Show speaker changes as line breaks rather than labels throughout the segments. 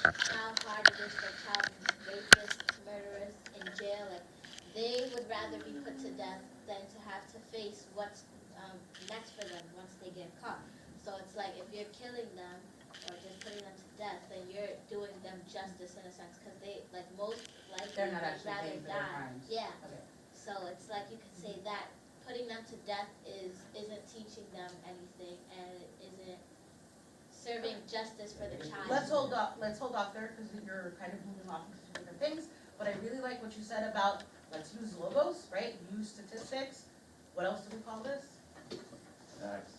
how hard it is for child rapists, murderers in jail. Like, they would rather be put to death than to have to face what's next for them once they get caught. So it's like, if you're killing them or just putting them to death, then you're doing them justice in a sense, because they, like, most likely
They're not
would
actually
rather
paying for their
die.
crimes.
Yeah.
Okay.
So it's like, you could say that putting them to death isn't teaching them anything, and it isn't serving justice for the child.
Let's hold off there, because you're kind of moving off into two different things. But I really like what you said about, let's use logos, right? Use statistics. What else do we call this?
Facts.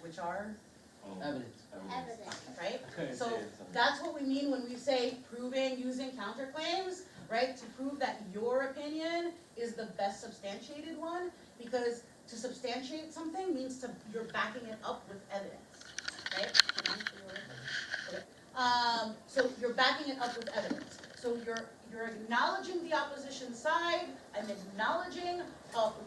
Which are?
Evidence.
Evidence.
Right?
Couldn't
So
say it, so.
that's what we mean when we say proving using counterclaims, right? To prove that your opinion is the best substantiated one, because to substantiate something means you're backing it up with evidence, right? Okay. So you're backing it up with evidence. So you're acknowledging the opposition side. I'm acknowledging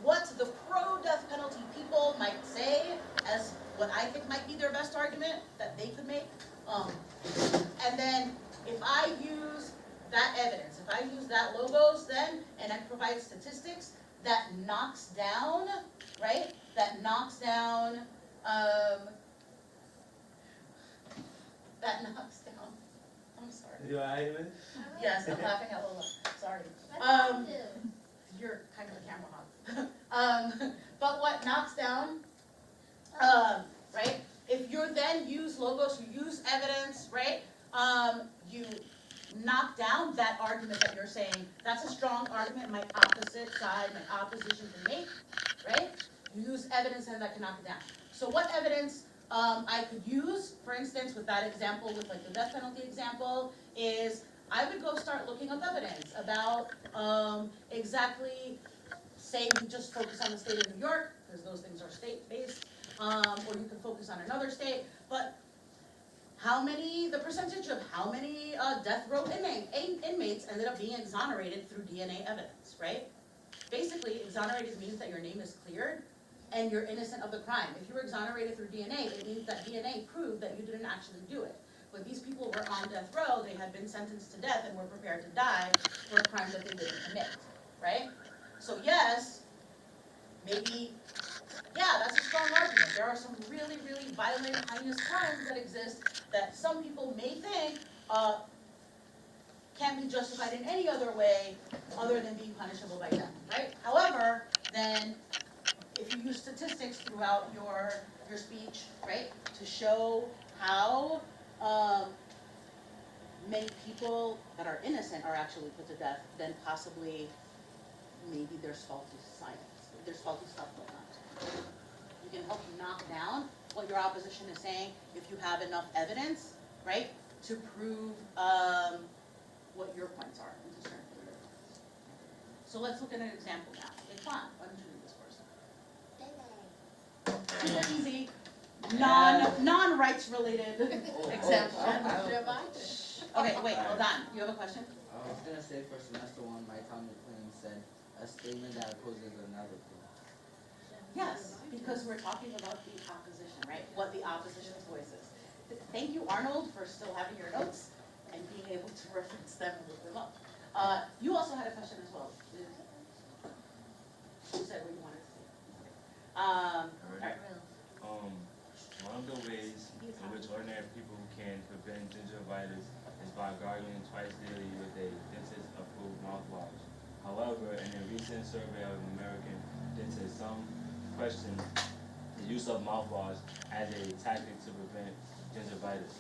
what the pro-death penalty people might say as what I think might be their best argument that they could make. And then if I use that evidence, if I use that logos then, and I provide statistics, that knocks down, right? That knocks down, I'm sorry.
You alright, man?
Yes, I'm laughing at Lola, sorry.
What do?
You're kind of a camera hog. But what knocks down, right? If you then use logos, you use evidence, right? You knock down that argument that you're saying, that's a strong argument my opposite side, my opposition can make, right? You use evidence and that can knock it down. So what evidence I could use, for instance, with that example, with like the death penalty example, is I would go start looking up evidence about exactly, say we just focus on the state of New York, because those things are state-based, or you can focus on another state, but the percentage of how many death row inmates ended up being exonerated through DNA evidence, right? Basically, exonerated means that your name is cleared and you're innocent of the crime. If you were exonerated through DNA, it means that DNA proved that you didn't actually do it. But these people were on death row, they had been sentenced to death and were prepared to die for a crime that they didn't commit, right? So yes, maybe, yeah, that's a strong argument. There are some really, really violent, heinous crimes that exist that some people may think can't be justified in any other way other than being punishable by death, right? However, then if you use statistics throughout your speech, right, to show how many people that are innocent are actually put to death, then possibly maybe there's faulty science, there's faulty stuff going on. You can help knock down what your opposition is saying if you have enough evidence, right, to prove what your points are. So let's look at an example now. Ikhwan, why don't you read this first? Easy, non-rights related example. Okay, wait, hold on. You have a question?
I was gonna say for semester 1, my Tommy McLean said a statement that opposes another thing.
Yes, because we're talking about the opposition, right? What the opposition's voice is. Thank you, Arnold, for still having your notes and being able to reference them and look them up. You also had a question as well. You said what you wanted to say. All right.
One of the ways in which ordinary people can prevent gingivitis is by gargling twice daily with a dentist-approved mouthwash. However, in a recent survey of American dentists, some questioned the use of mouthwash as a tactic to prevent gingivitis.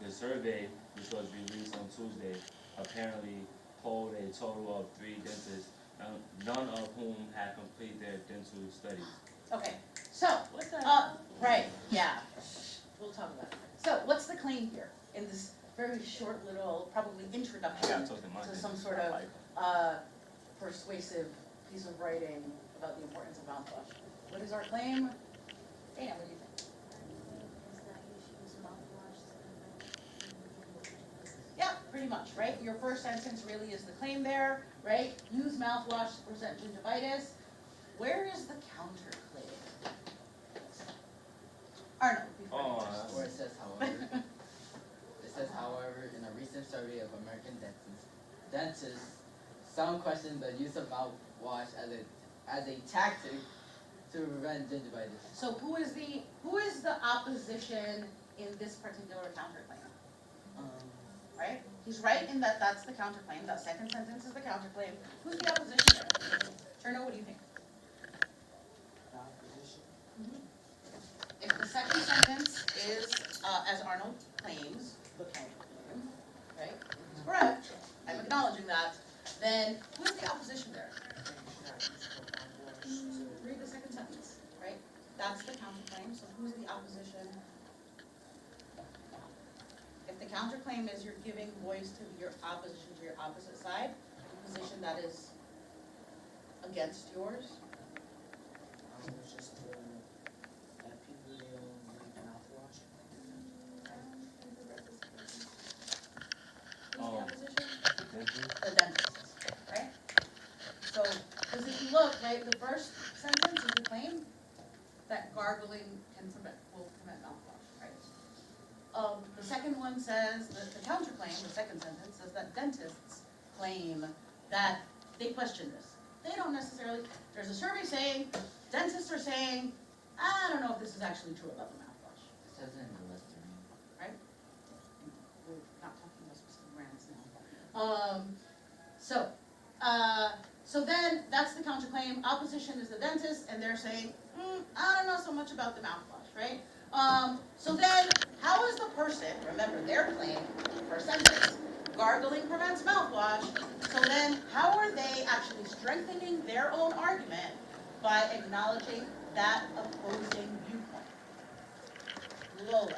The survey, which was released on Tuesday, apparently polled a total of 3 dentists, none of whom had completed their dental studies.
Okay, so, right, yeah, we'll talk about it. So, what's the claim here in this very short little, probably introduction to some sort of persuasive piece of writing about the importance of mouthwash? What is our claim? Dana, what do you think? Yeah, pretty much, right? Your first sentence really is the claim there, right? Use mouthwash to prevent gingivitis. Where is the counterclaim? Arnold, before you
Or it says, however, in a recent survey of American dentists, some question the use of mouthwash as a tactic to prevent gingivitis.
So who is the opposition in this particular counterclaim? Right? He's right in that that's the counterclaim. That second sentence is the counterclaim. Who's the opposition there? Turner, what do you think?
The opposition.
If the second sentence is, as Arnold claims, the counterclaim, right? It's correct. I'm acknowledging that. Then who's the opposition there? Read the second sentence, right? That's the counterclaim. So who's the opposition? If the counterclaim is you're giving voice to your opposition to your opposite side, the position that is against yours.
It's just that people they don't like mouthwash.
Who's the
Oh.
opposition?
Dentist?
The dentists, right? So, because if you look, right, the first sentence is the claim that gargling will prevent mouthwash, right? The second one says, the counterclaim, the second sentence says that dentists claim that they question this. They don't necessarily, there's a survey saying, dentists are saying, I don't know if this is actually true about the mouthwash,
It says it in the Listerine.
right? We're not talking about specific brands now. So then that's the counterclaim. Opposition is the dentist, and they're saying, I don't know so much about the mouthwash, right? So then, how is the person, remember their claim, first sentence, gargling prevents mouthwash, so then how are they actually strengthening their own argument by acknowledging that opposing viewpoint? Lola.
The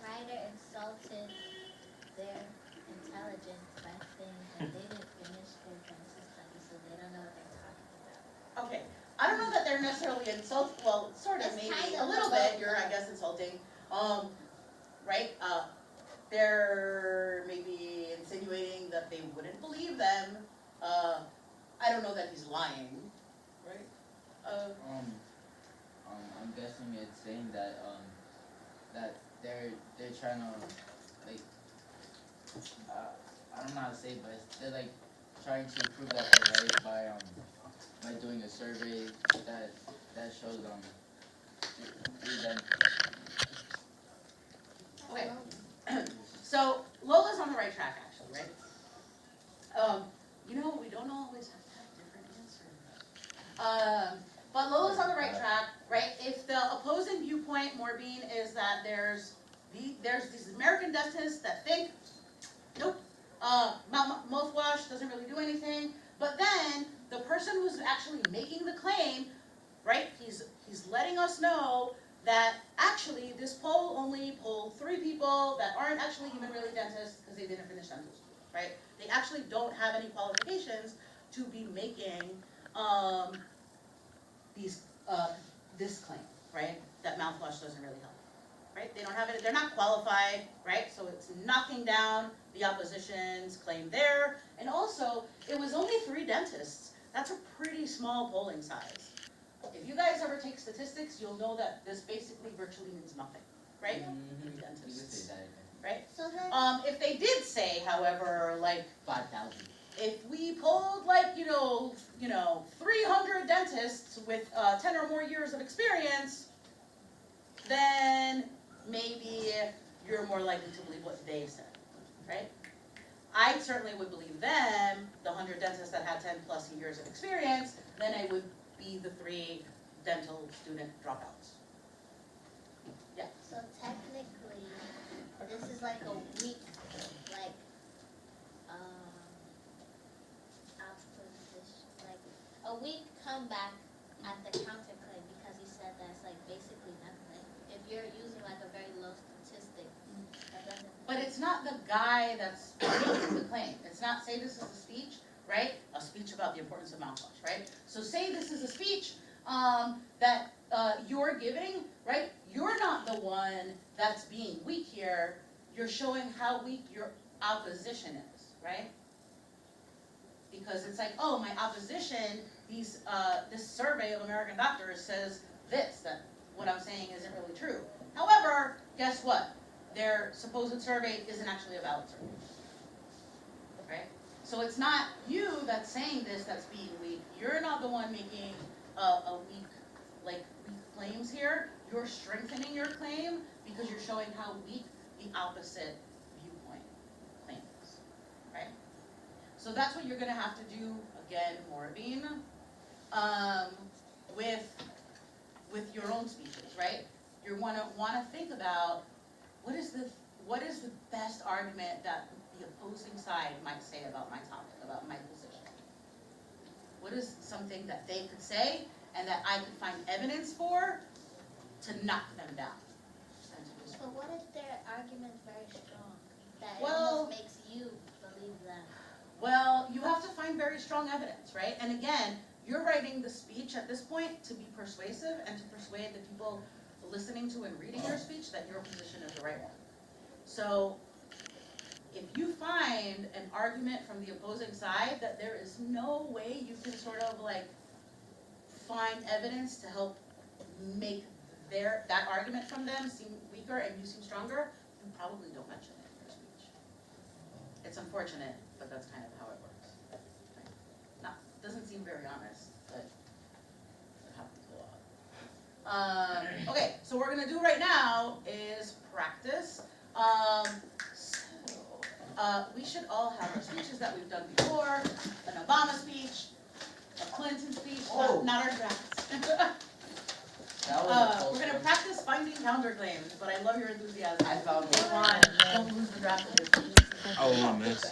writer insulted their intelligence by saying that they didn't finish their dentist study, so they don't know what they're talking about.
Okay, I don't know that they're necessarily well, sort of,
It's
maybe,
kind
a
of
little
both.
bit, you're, I guess, insulting, right? They're maybe insinuating that they wouldn't believe them, I don't know that he's lying, right?
I'm guessing it's saying that that they're trying to like I don't know how to say it, but they're like trying to prove that they're right by doing a survey that shows them.
Okay. So Lola's on the right track, actually, right? We don't always have to have different answers. But Lola's on the right track, right? If the opposing viewpoint, Morbeen, is that there's these American dentists that think, nope, mouthwash doesn't really do anything. But then the person who's actually making the claim, right? He's letting us know that actually this poll only polled 3 people that aren't actually even really dentists because they didn't finish dental school, right? They actually don't have any qualifications to be making this claim, right? That mouthwash doesn't really help, right? They don't have it, they're not qualified, right? So it's knocking down the opposition's claim there. And also, it was only 3 dentists. That's a pretty small polling size. If you guys ever take statistics, you'll know that this basically virtually means nothing, right? 3
You can
dentists,
say that again.
right?
So then,
If they did say, however, like,
5,000.
if we polled like, 300 dentists with 10 or more years of experience, then maybe you're more likely to believe what they said, right? I certainly would believe them, the 100 dentists that had 10 plus years of experience, than I would be the 3 dental student dropouts.
so technically, this is like a weak, like, opposition, like, a weak comeback at the counterclaim because he said that's like basically nothing. If you're using like a very low statistic, that doesn't.
But it's not the guy that's making the claim. It's not, say this is a speech, right? A speech about the importance of mouthwash, right? So say this is a speech that you're giving, right? You're not the one that's being weak here. You're showing how weak your opposition is, right? Because it's like, oh, my opposition, this survey of American doctors says this, that what I'm saying isn't really true. However, guess what? Their supposed survey isn't actually a valid survey. right? So it's not you that's saying this that's being weak. You're not the one making a weak claims here. You're strengthening your claim because you're showing how weak the opposite viewpoint claims, right? So that's what you're gonna have to do again, Moravine, with your own speeches, right? You're wanna think about what is the best argument that the opposing side might say about my topic, about my position? What is something that they could say and that I could find evidence for to knock them down?
But what if their argument's very strong, that it
Well-
almost makes you believe them?
Well, you have to find very strong evidence, right? And again, you're writing the speech at this point to be persuasive and to persuade the people listening to and reading your speech that your position is the right one. So if you find an argument from the opposing side that there is no way you can sort of find evidence to help make that argument from them seem weaker and you seem stronger, you probably don't mention it in your speech. It's unfortunate, but that's kind of how it works. Right? Doesn't seem very honest, but it happens a lot. Okay, so what we're gonna do right now is practice. We should all have our speeches that we've done before, an Obama speech, a Clinton speech, not our drafts.
That was a close
We're gonna
one.
practice finding counterclaims, but I love your enthusiasm.
I found
Come
one.
on, don't lose the draft of your speech.
Oh, miss.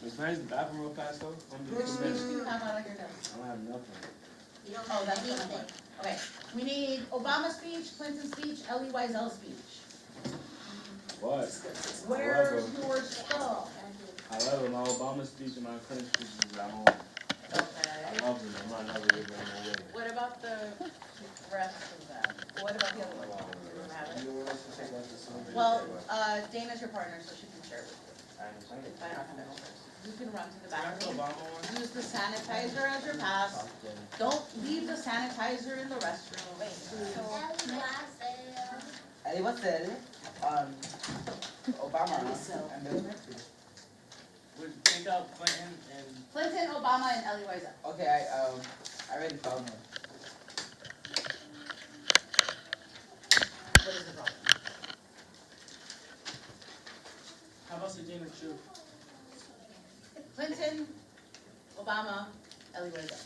Miss Penny's the bathroom real fast though? I'm
Which
just
speech
miss.
do you have out of your desk?
I don't have nothing.
You don't
Oh,
have
that's the
anything.
one. Okay, we need Obama speech, Clinton speech, Elie Wiesel speech.
What?
Where's your stuff?
However, my Obama speech and my Clinton speech is at home.
Okay.
I love them. I'm not never giving them away.
What about the rest of them? What about the other one? You don't have it?
You want us to take that to somebody?
Well, Dana's your partner, so she can share with you.
I understand.
I don't have it. You can run to the
Can I have the
bathroom.
Obama one?
Use the sanitizer as your pass. Don't leave the sanitizer in the restroom.
Elie, what's the Elie? Obama. And then-
Would take out Clinton and
Clinton, Obama, and Elie Wiesel.
Okay, I already found one.
What is the problem?
how about Dana Chu?
Clinton, Obama, Elie Wiesel.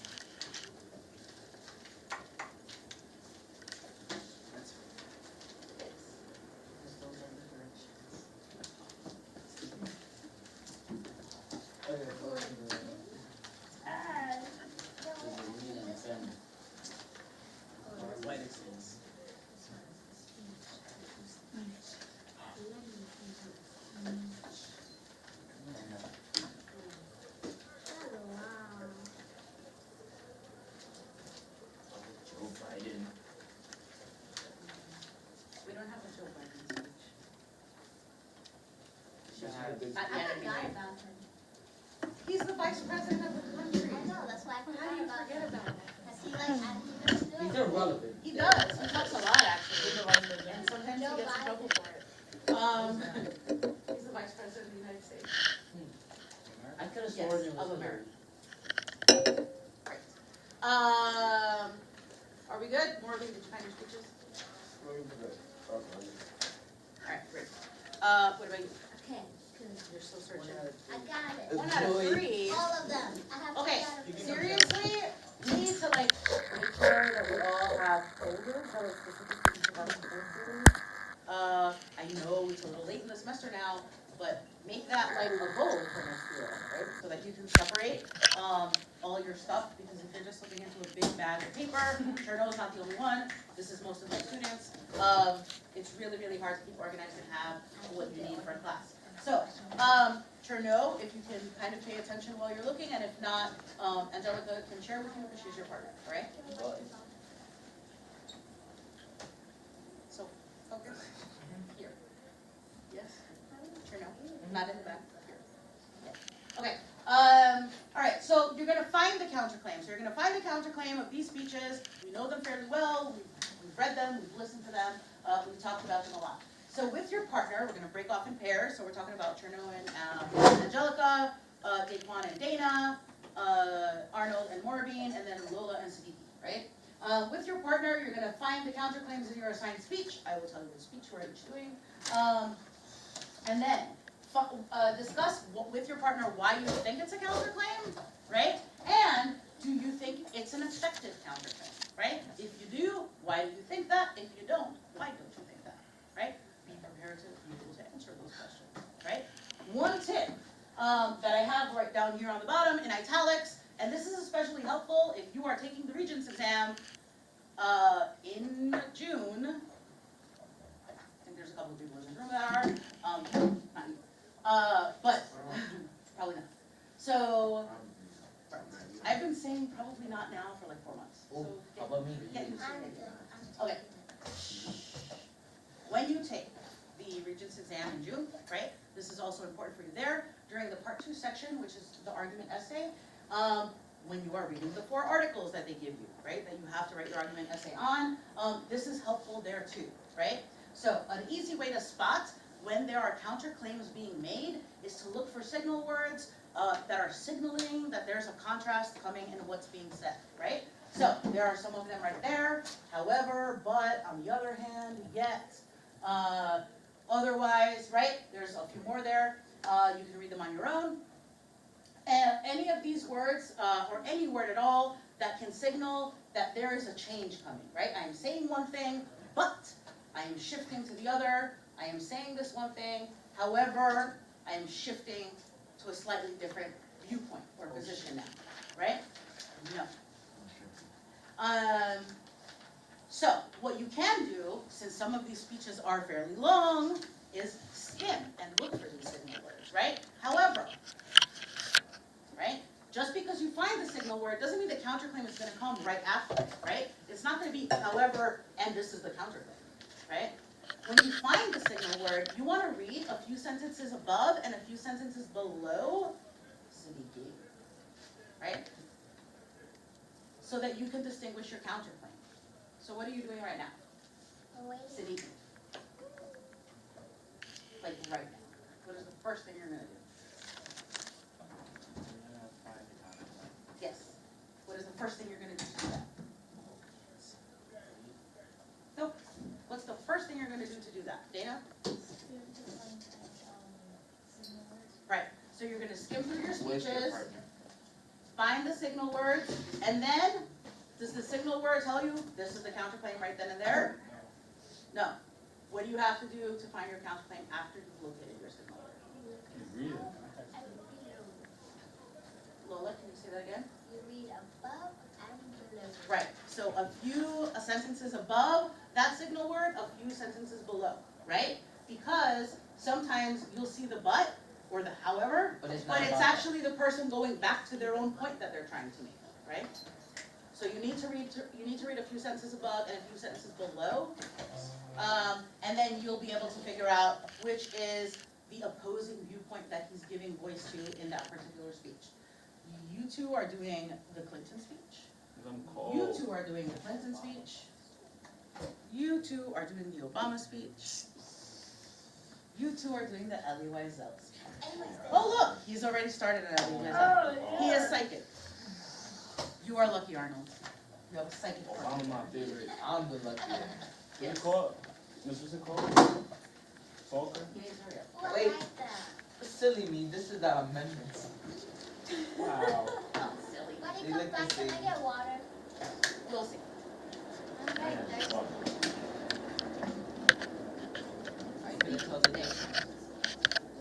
That's because those are the directions. Okay, go ahead. Or light extends.
Joe Biden.
We don't have a Joe Biden speech.
She's had a big-
Not
I
yet,
forgot
anyway.
about him.
He's the vice president of the country.
I know, that's why I
How do
forgot
you
about
forget
him.
about him?
Has he actually been
He's
doing?
irrelevant.
He does. He talks a lot, actually. And sometimes he
Joe
gets in
Biden.
trouble for it. He's the vice president of the United States.
I could have
Yes,
sworn it
of
was
America. Are we good? Morgan, did you find your speeches? Alright, great. What about you?
Okay,
You're still searching.
I got it.
1 out of 3.
All of them. I have
Okay,
3 out of 3.
seriously, we need to make sure that we all have folders that are specifically about folders. I know it's a little late in the semester now, but make that like a goal for next year, right? So that you can separate, all your stuff, because if you're just looking into a big bag of paper, Cherno's not the only one, this is most of my students, it's really, really hard to keep organized and have what you need for class. So, Cherno, if you can kind of pay attention while you're looking, and if not, Angelica can share with you because she's your partner, all right? So, focus. Here. Yes? Cherno, not in the back, here. Yeah. Okay, all right, so you're gonna find the counterclaims. You're gonna find the counterclaim of these speeches. We know them fairly well, we've read them, we've listened to them, we've talked about them a lot. So with your partner, we're gonna break off in pairs, so we're talking about Cherno and Angelica, Daquan and Dana, Arnold and Morbine, and then Lola and Siddiqui, right? With your partner, you're gonna find the counterclaims in your assigned speech. I will tell you the speech we're each doing. And then, discuss with your partner why you think it's a counterclaim, right? And do you think it's an effective counterclaim, right? If you do, why do you think that? If you don't, why don't you think that, right? Be prepared to be able to answer those questions, right? One tip that I have right down here on the bottom in italics, and this is especially helpful if you are taking the Regents exam in June. I think there's a couple of people in this room that are, not you. But probably not. So I've been saying probably not now for like 4 months. So
How about me?
get used to it. Okay. When you take the Regents exam in June, right? This is also important for you there during the part 2 section, which is the argument essay. When you are reading the 4 articles that they give you, right? That you have to write your argument essay on. This is helpful there too, right? So an easy way to spot when there are counterclaims being made is to look for signal words that are signaling that there's a contrast coming in what's being said, right? So there are some of them right there. However, but, on the other hand, yet, otherwise, right? There's a few more there. You can read them on your own. And any of these words, or any word at all, that can signal that there is a change coming, right? I am saying one thing, but I am shifting to the other. I am saying this one thing, however, I am shifting to a slightly different viewpoint or position now, right? No. So what you can do, since some of these speeches are fairly long, is skim and look for these signal words, right? However, right? Just because you find the signal word doesn't mean the counterclaim is going to come right after it, right? It's not going to be however, and this is the counterclaim, right? When you find the signal word, you want to read a few sentences above and a few sentences below Siddiqui, right? So that you can distinguish your counterclaim. So what are you doing right now? Siddiqui. Like right now. What is the first thing you're going to do? Yes. What is the first thing you're going to do that? Nope. What's the first thing you're going to do that? Dana? Right. So you're going to skim through your speeches, find the signal words, and then, does the signal word tell you this is the counterclaim right then and there? No. What do you have to do to find your counterclaim after you've located your signal word? Lola, can you say that again?
You read above and below.
Right, so a few sentences above that signal word, a few sentences below, right? Because sometimes you'll see the but or the however, but it's actually the person going back to their own point that they're trying to make, right? So you need to read a few sentences above and a few sentences below, and then you'll be able to figure out which is the opposing viewpoint that he's giving voice to in that particular speech. You two are doing the Clinton speech. You two are doing the Clinton speech. You two are doing the Obama speech. You two are doing the Elie Wiesel speech. Oh look, he's already started an Elie Wiesel. He is psychic. You are lucky, Arnold. You have a psychic
I'm
partner.
my favorite.
I'm the lucky one.
What's it called? What's it called? Falker?
You need to hurry up.
Oh, I
Wait.
like that.
Silly me, this is the amendments.
Wow.
Oh, silly.
When he
They
comes
look the
back, can I
same.
get water?
We'll see.
I'm very
Man,
thirsty.
fuck.
Are you gonna tell the next one?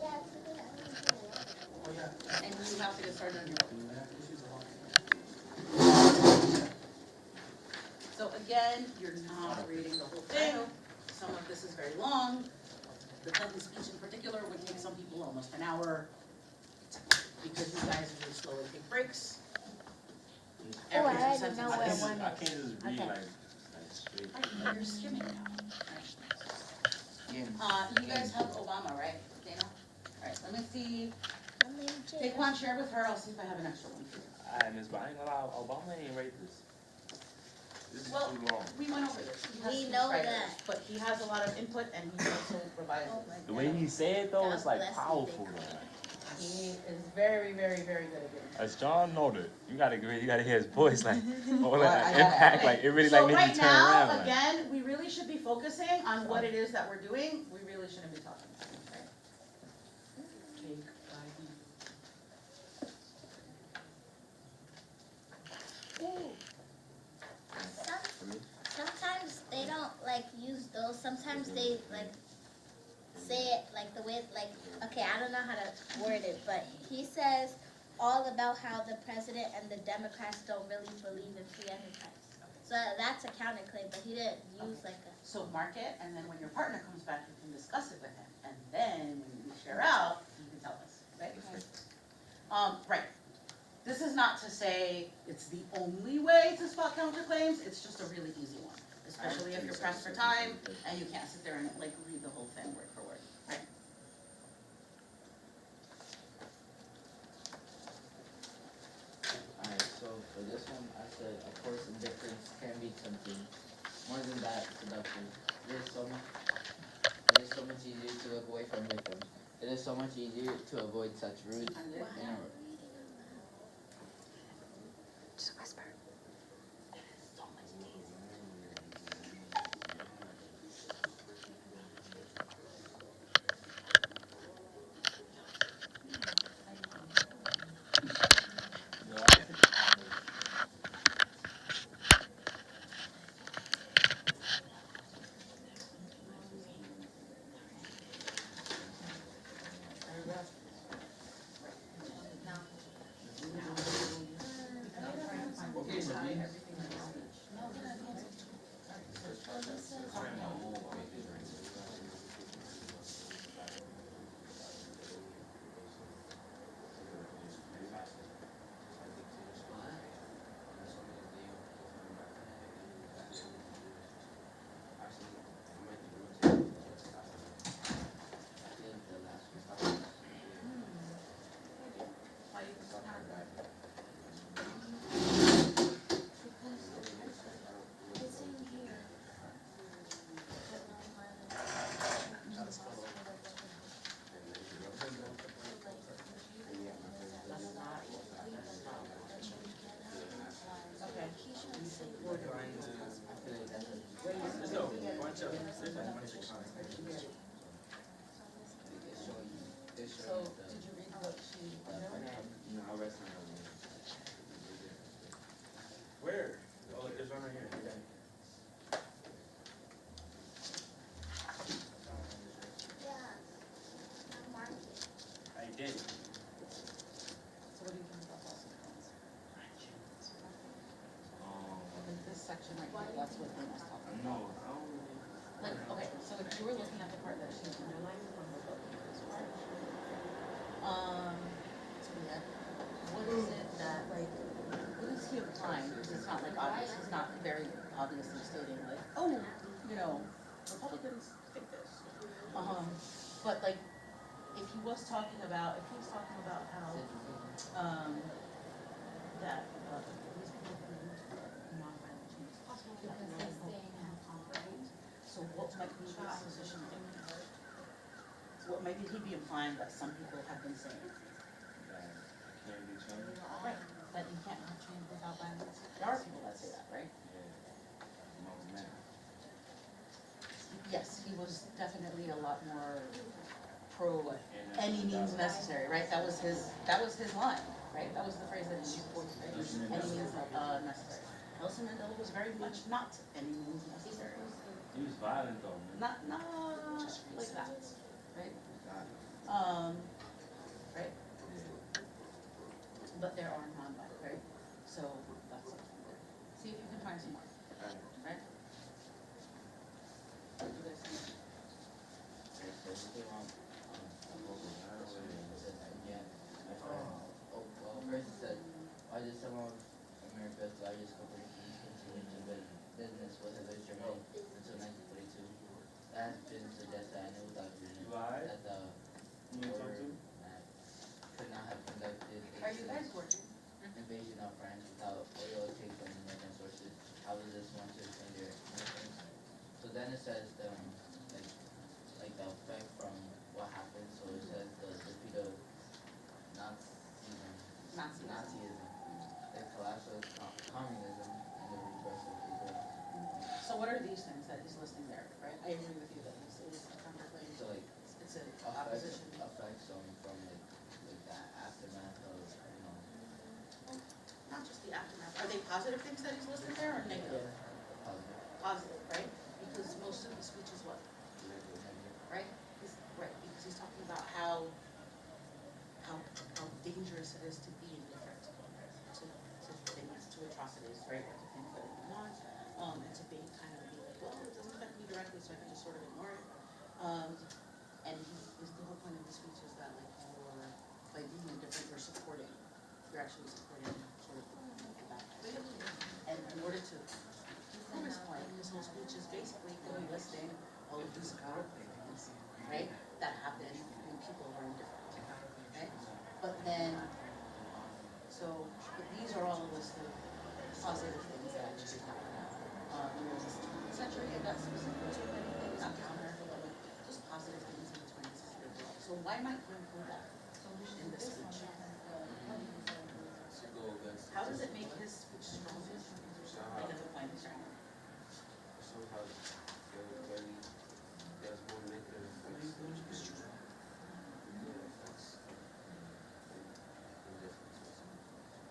Yeah, it's because I need to get water.
Oh, yeah.
And you have to get started on your own. So again, you're not reading the whole thing. Some of this is very long. The Clinton speech in particular would take some people almost an hour because you guys really slowly take breaks.
Oh, I
Every
already
sentence
know
is-
where
I can't
one
just, I can't just read
Okay.
like straight.
Right, you're skimming now.
Yeah.
You guys have Obama, right, Dana? Alright, let me see.
I'm in
Take one, share with her. I'll see if I have an extra one.
Miss, but I ain't gonna lie, Obama ain't racist. This is
Well,
too long.
we went over this. He has
We
to
know
write
that.
this, but he has a lot of input and he also revises.
Oh my
The way he said though,
God
it's like
bless you,
powerful
big
though.
He is very, very, very good at it.
As John noted, you gotta hear his voice like, or
Well,
like
I
an
gotta-
impact, like it really
So
like made
right
you turn
now,
around. Like.
again, we really should be focusing on what it is that we're doing. We really shouldn't be talking about it, right? Take
Sometimes they don't like use those. Sometimes they like say it like the way like okay, I don't know how to word it, but he says all about how the president and the Democrats don't really believe in free enterprise. So that's a counterclaim, but he didn't use like a
So mark it, and then when your partner comes back, you can discuss it with him. And then when you share out, you can tell us, right? Right. This is not to say it's the only way to spot counterclaims, it's just a really easy one. Especially if you're pressed for time and you can't sit there and like read the whole thing word for word, right?
Alright, so for this one, I said, of course, indifference can be tempting. More than that, seductive. It is so much easier to look away from victims. It is so much easier to avoid such rude
And then-
just whisper.
So, did you read what she wrote?
No, I'll rest on that one. Where? Oh, there's one right here. Okay. I did.
So what do you think about false complaints?
Um,
In this section right here, that's what they must talk about.
no, I don't really.
Like, okay, so if you were looking at the part that she underlined from her book, this part. Yeah, what is it that, like, what is he implying? Because it's not like obvious, he's not very obviously stating like, oh, you know, Republicans think this. But like, if he was talking about how, that, these people believe nonviolent change is possible, that no one can operate. So what might be his position in that? What maybe he'd be implying that some people have been saying,
Can't be changed.
right, that you can't have change without violence. There are people that say that, right?
Yeah. No, man.
Yes, he was definitely a lot more pro any means necessary, right? That was his line, right? That was the phrase that he used, right? Any means necessary. Nelson Mandela was very much not any means necessary.
He was violent though, man.
Not like that, right? Right? But there are non-violent, right? So that's something good. See if you can find some more, right? What do you guys think?
Okay, so we came up, said that, yeah, my friend, well, first it said, why did some of America's largest corporations continue to do business with Hoeppner-Fitzjarrell until 1942? That has been suggested, I know without reading it,
Why?
that the order could not have conducted
Are you guys working?
invasion of France without oil taken from American sources. how does this want to explain their innocence? So then it says like the effect from what happened. So it says the defeat of Nazism, the collapse of communism, and the rebirth of Israel.
So what are these things that he's listing there, right? I agree with you that this is a counterclaim.
So like
It's an opposition.
effects from like the aftermath of
Not just the aftermath. Are they positive things that he's listing there or negative?
positive.
Positive, right? Because most of the speech is what? Right? Right, because he's talking about how dangerous it is to be indifferent to things, to atrocities, right? To things that are going on, and to be kind of be like, well, it doesn't affect me directly, so I can just sort of ignore it. And the whole point of the speech is that like you're, by being indifferent, you're supporting, you're actually supporting sort of that. And in order to prove his point, his whole speech is basically him listing all of these horrible things, right, that happened when people were indifferent, right? But then, but these are all a list of positive things that actually happened. In the 20th century, and that's specific to many things, not just America, but like just positive things in the 20th century as well. So why might you include that in this speech? How does it make his speech stronger? Like at the point of strength?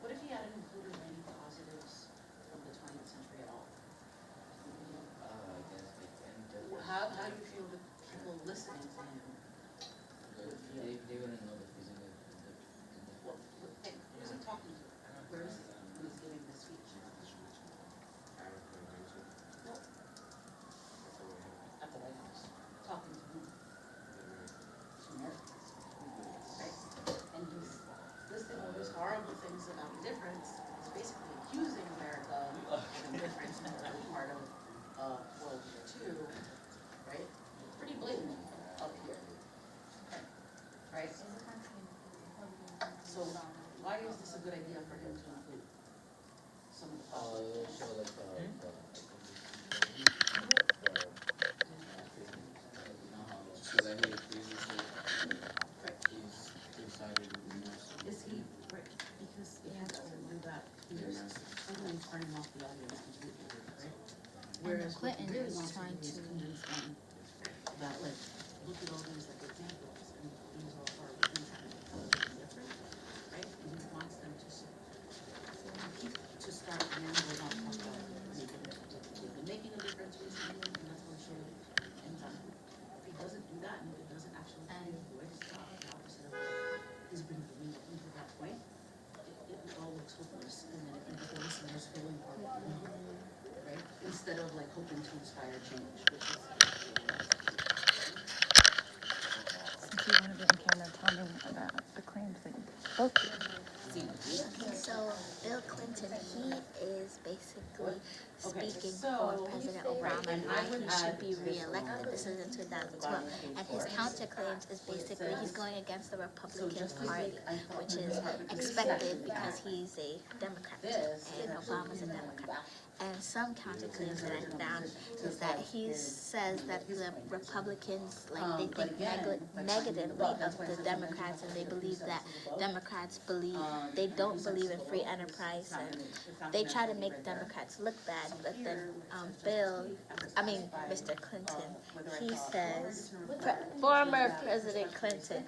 What if he hadn't included any positives from the 20th century at all?
I guess like indifference.
How do you feel that people listening to him?
They wouldn't know the feeling of
What, who's he talking to? Where is he when he's giving this speech? No. At the White House. Talking to whom? To Americans. Right? And he's listing all these horrible things about indifference. He's basically accusing America of indifference in the early part of World War II. Right? Pretty blatant up here. Okay. Right? So why is this a good idea for him to include some of the
it
positive
will
things?
show like
So that he agrees with it,
Right.
he's decided remorse.
Is he, right, because if he doesn't do that, he's totally turning off the audience completely, right? Whereas what he
Clinton
really
is
wants to
trying
do is
to-
convince them that like, look at all these like examples and these are horrible things happening different, right? And he wants them to start and then we're not talking about they've been making a difference recently and that's what sort of ends on. If he doesn't do that and if it doesn't actually avoid his job, the opposite of what he's been doing up until that point, it all looks hopeless and then if the listeners feeling horrible, right? Instead of like hoping to inspire change, which is
Since you want to be on camera, tell me about the claims that you spoke to.
Okay, so Bill Clinton, he is basically speaking
so-
for President
right,
Obama
and
and
I
why
would
he should
add
be
this
reelected. This is in 2012. And his counterclaims is basically he's going against the
so
Republican
just to
Party,
say, I thought
which
we
is
had to
expected
say
because
that
he's a Democrat
this
and Obama's a Democrat. And some counterclaims that I found is that he says that the Republicans, like, they think negatively of the Democrats, and they believe that Democrats they don't believe in free enterprise, and they try to make Democrats look bad. But then Mr. Clinton, he says, former President Clinton